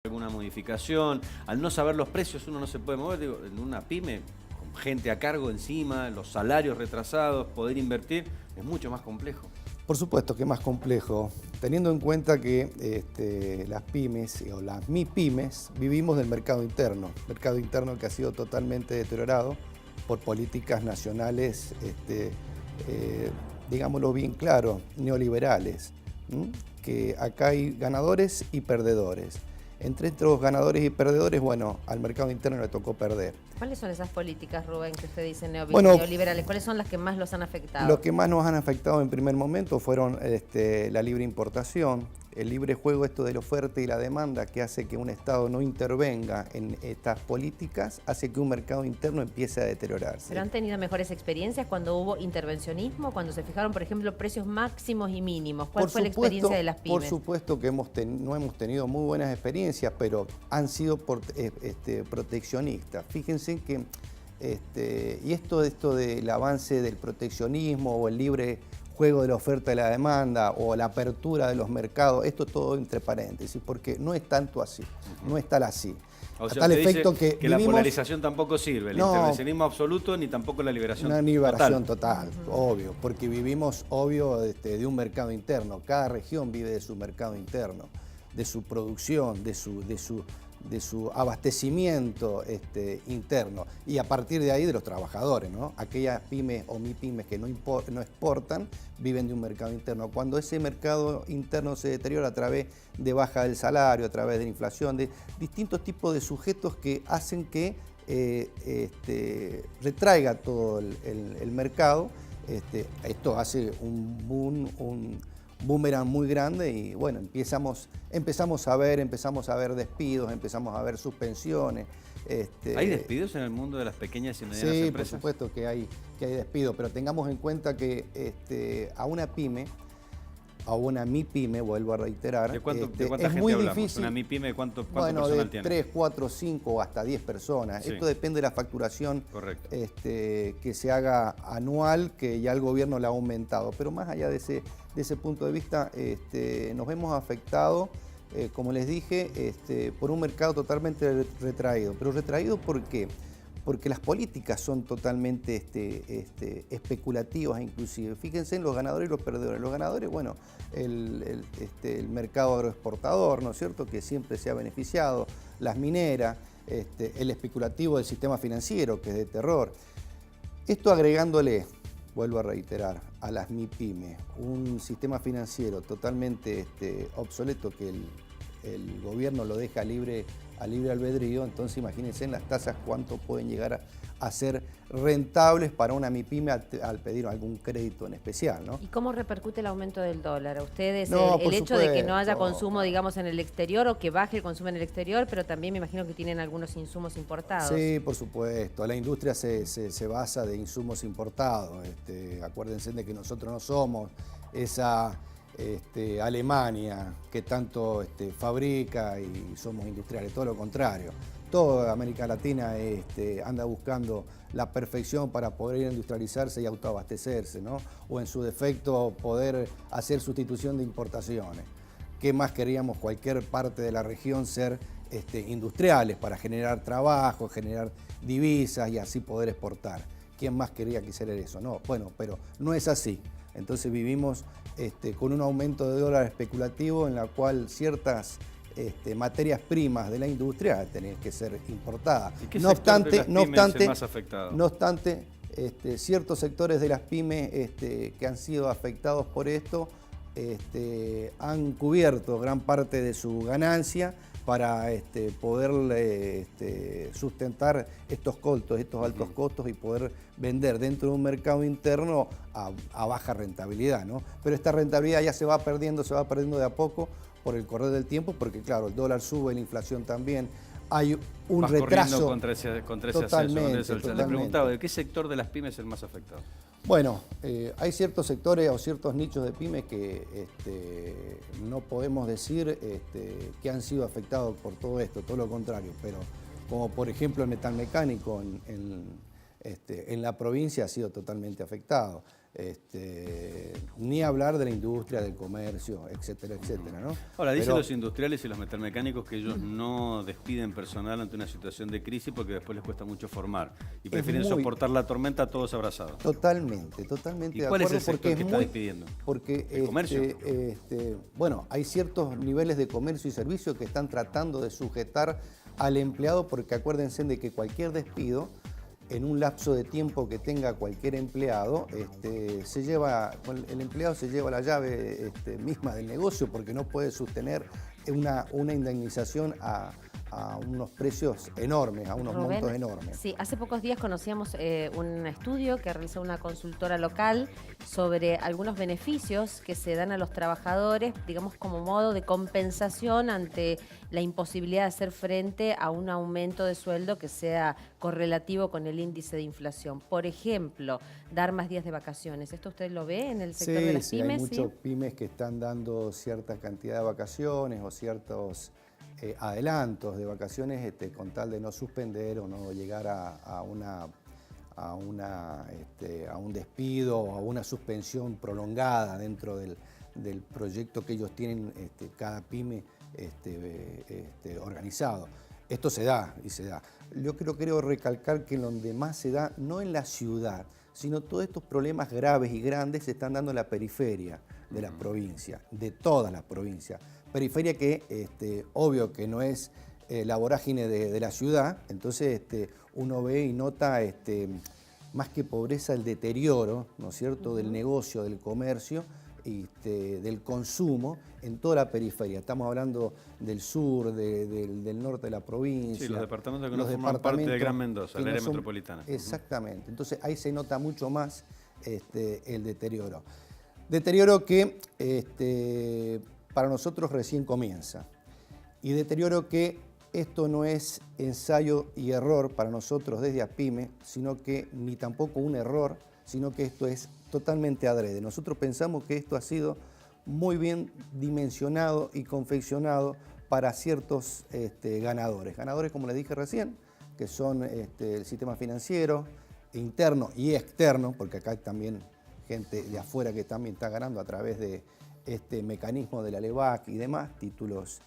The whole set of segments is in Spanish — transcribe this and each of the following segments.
alguna modificación. Al no saber los precios uno no se puede mover. Digo, en una pyme, con gente a cargo encima, los salarios retrasados, poder invertir, es mucho más complejo. Por supuesto que es más complejo, teniendo en cuenta que las pymes o las MIPYMES vivimos del mercado interno que ha sido totalmente deteriorado por políticas nacionales, digámoslo bien claro, neoliberales, que acá hay ganadores y perdedores. Entre estos ganadores y perdedores, bueno, al mercado interno le tocó perder. ¿Cuáles son esas políticas, Rubén, que usted dice Bueno, neoliberales? ¿Cuáles son las que más los han afectado? Lo que más nos han afectado en primer momento fueron la libre importación, el libre juego esto de la oferta y la demanda, que hace que un Estado no intervenga en estas políticas, hace que un mercado interno empiece a deteriorarse. ¿Pero han tenido mejores experiencias cuando hubo intervencionismo, cuando se fijaron, por ejemplo, precios máximos y mínimos? ¿Cuál fue la experiencia de las pymes? Por supuesto que no hemos tenido muy buenas experiencias, pero han sido proteccionistas. Fíjense que y esto del avance del proteccionismo o el libre juego de la oferta y la demanda o la apertura de los mercados, esto todo entre paréntesis, porque no es tanto así, no es tal así. O sea, usted dice que la polarización tampoco sirve, el intervencionismo absoluto ni tampoco la liberación total. Una liberación total, obvio, porque vivimos, obvio, de un mercado interno. Cada región vive de su mercado interno, de su producción, de su abastecimiento interno, y a partir de ahí de los trabajadores, ¿no? Aquellas pymes o MIPYMES que no exportan viven de un mercado interno. Cuando ese mercado interno se deteriora a través de baja del salario, a través de la inflación, de distintos tipos de sujetos que hacen que retraiga todo el mercado, esto hace un boom, un boomerang muy grande y bueno, empezamos a ver despidos, empezamos a ver suspensiones. ¿Hay despidos en el mundo de las pequeñas y medianas empresas? Sí, por supuesto que hay despidos, pero tengamos en cuenta que a una pyme, a una MIPYME, vuelvo a reiterar, ¿De cuánta es gente muy hablamos? difícil. ¿Una MIPYME cuánto Bueno, personal de tiene? 3, 4, 5 o hasta 10 personas. Sí. Esto depende de la facturación Correcto. que se haga anual, que ya el gobierno la ha aumentado. Pero más allá de ese punto de vista, nos vemos afectados, como les dije, por un mercado totalmente retraído. ¿Pero retraído por qué? Porque las políticas son totalmente especulativas inclusive. Fíjense en los ganadores y los perdedores. Los ganadores, bueno, el mercado agroexportador, ¿no es cierto?, que siempre se ha beneficiado, las mineras, el especulativo del sistema financiero, que es de terror. Esto agregándole, vuelvo a reiterar, a las MIPYMES, un sistema financiero totalmente obsoleto que el gobierno lo deja a libre albedrío, entonces imagínense en las tasas cuánto pueden llegar a ser rentables para una MIPYME al pedir algún crédito en especial, ¿no? ¿Y cómo repercute el aumento del dólar? ¿A ustedes No, el hecho de que no haya supuesto. consumo, digamos, en el exterior o que baje el consumo en el exterior, pero también me imagino que tienen algunos insumos importados? Sí, por supuesto. La industria se basa de insumos importados. Acuérdense de que nosotros no somos esa Alemania que tanto fabrica y somos industriales, todo lo contrario. Toda América Latina anda buscando la perfección para poder industrializarse y autoabastecerse, ¿no? O en su defecto poder hacer sustitución de importaciones. ¿Qué más queríamos cualquier parte de la región ser industriales para generar trabajo, generar divisas y así poder exportar? ¿Quién más quería que hiciera eso? No, bueno, pero no es así. Entonces vivimos con un aumento de dólar especulativo en la cual ciertas materias primas de la industria tienen que ser importadas. ¿Y qué sector de las pymes es el más afectado? No obstante, ciertos sectores de las pymes que han sido afectados por esto han cubierto gran parte de su ganancia para poder sustentar estos costos, estos altos costos y poder vender dentro de un mercado interno a baja rentabilidad, ¿no? Pero esta rentabilidad ya se va perdiendo de a poco por el correr del tiempo, porque claro, el dólar sube, la inflación también, hay un retraso contra ese ascenso. totalmente. Le preguntaba, ¿de qué sector de las pymes es el más afectado? Bueno, hay ciertos sectores o ciertos nichos de pymes que no podemos decir que han sido afectados por todo esto, todo lo contrario, pero como por ejemplo el metal mecánico en la provincia ha sido totalmente afectado. Ni hablar de la industria, del comercio, etcétera, etcétera, ¿no? Ahora, dicen los industriales y los metalmecánicos que ellos no despiden personal ante una situación de crisis porque después les cuesta mucho formar y prefieren soportar la tormenta todos abrazados. Totalmente ¿Y de cuál acuerdo. es el sector que está despidiendo? Porque ¿El comercio? bueno, hay ciertos niveles de comercio y servicio que están tratando de sujetar al empleado, porque acuérdense de que cualquier despido, en un lapso de tiempo que tenga cualquier empleado, el empleado se lleva la llave misma del negocio, porque no puede sostener una indemnización a unos precios enormes, a unos Rubén, montos enormes. Sí, hace pocos días conocíamos un estudio que realizó una consultora local sobre algunos beneficios que se dan a los trabajadores, digamos como modo de compensación ante la imposibilidad de hacer frente a un aumento de sueldo que sea correlativo con el índice de inflación. Por ejemplo, dar más días de vacaciones. ¿Esto usted lo ve en el sector de las pymes? Hay muchos pymes que están dando cierta cantidad de vacaciones o ciertos adelantos de vacaciones con tal de no suspender o no llegar a un despido o a una suspensión prolongada dentro del proyecto que ellos tienen, cada pyme organizado. Esto se da y se da. Yo quiero recalcar que en donde más se da, no en la ciudad, sino todos estos problemas graves y grandes se están dando en la periferia de la provincia, de toda la provincia. Periferia que, obvio que no es la vorágine de la ciudad, entonces uno ve y nota más que pobreza el deterioro, ¿no es cierto?, del negocio, del comercio, del consumo en toda la periferia. Estamos hablando del sur, del norte de la provincia. Sí, los departamentos que no forman parte del Gran Mendoza, el área metropolitana. Exactamente. Entonces ahí se nota mucho más el deterioro. Deterioro que para nosotros recién comienza. Y deterioro que esto no es ensayo y error para nosotros desde ASPYME, sino que ni tampoco un error, sino que esto es totalmente adrede. Nosotros pensamos que esto ha sido muy bien dimensionado y confeccionado para ciertos ganadores. Ganadores, como les dije recién, que son el sistema financiero, interno y externo, porque acá hay también gente de afuera que también está ganando a través de este mecanismo de la LEVAC y demás, títulos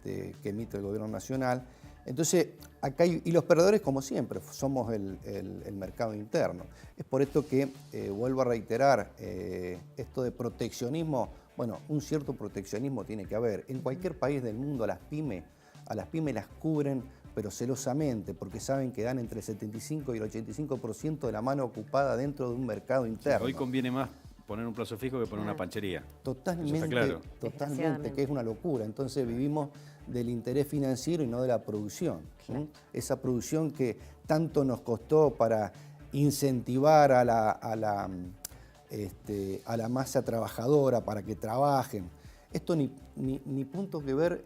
que emite el gobierno nacional. Entonces, acá y los perdedores, como siempre, somos el mercado interno. Es por esto que, vuelvo a reiterar, esto de proteccionismo, bueno, un cierto proteccionismo tiene que haber. En cualquier país del mundo a las pymes las cubren, pero celosamente, porque saben que dan entre el 75 y el 85% de la mano ocupada dentro de un mercado interno. Sí, hoy conviene más poner un plazo fijo que poner una panchería. Totalmente, eso está claro. Totalmente, que es una locura. Entonces vivimos del interés financiero y no de la producción. Claro. Esa producción que tanto nos costó para incentivar a la masa trabajadora para que trabajen. Esto ni punto que ver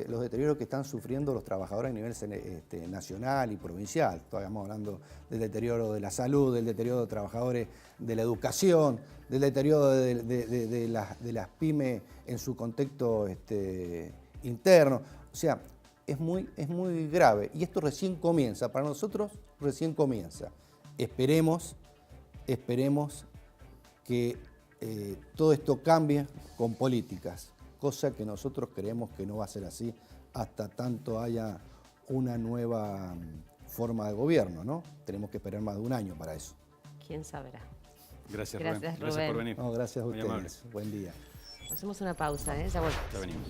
los deterioros que están sufriendo los trabajadores a nivel nacional y provincial. Estamos hablando del deterioro de la salud, del deterioro de trabajadores de la educación, del deterioro de las pymes en su contexto interno. O sea, es muy grave y esto recién comienza. Para nosotros recién comienza. Esperemos que todo esto cambie con políticas, cosa que nosotros creemos que no va a ser así hasta tanto haya una nueva forma de gobierno, ¿no? Tenemos que esperar más de un año para eso. ¿Quién sabrá? Gracias, Rubén. Gracias por venir. No, gracias a Muy ustedes. amable. Buen día. Hacemos una pausa, ¿eh? Ya volvemos. Ya venimos.